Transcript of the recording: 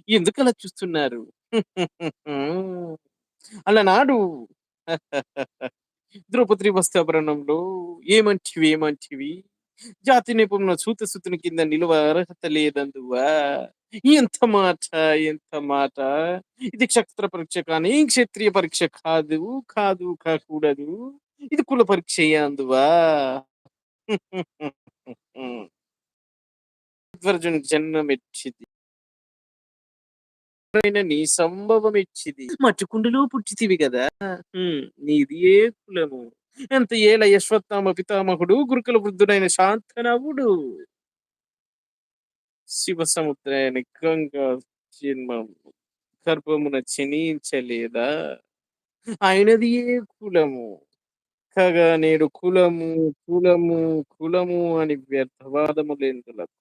ఎందుకలా చూస్తున్నారు? అలనాడు ద్రౌపది వస్త్రాభరణంలో ఏమంటివి, ఏమంటివి? జాతి నెపమున సూతసుతుని కింద నిలువ అర్హత లేదందువా? ఎంత మాట, ఎంత మాట! ఇది క్షత్ర పరీక్ష కానీ, క్షత్రియ పరీక్ష కాదు, కాదు, కాకూడదు. ఇది కుల పరీక్షయే అందువా? ధ్వర్జునికి జన్మమెచ్చితి. అయిన నీ సంభవమెచ్చిది. మట్టుకుండలో పుట్టితివి గదా! నీది ఏ కులము? ఎంత ఏల యశ్వత్థామ పితామహుడు గురుకుల వృద్ధుడైన శాంతనవుడు. శివ సముద్రాయని గంగా జన్మం గర్భమున జనించలేదా? ఆయనది ఏ కులము? కాగా నేడు కులము, కులము, కులము అని వ్యర్థవాదములెందులకు?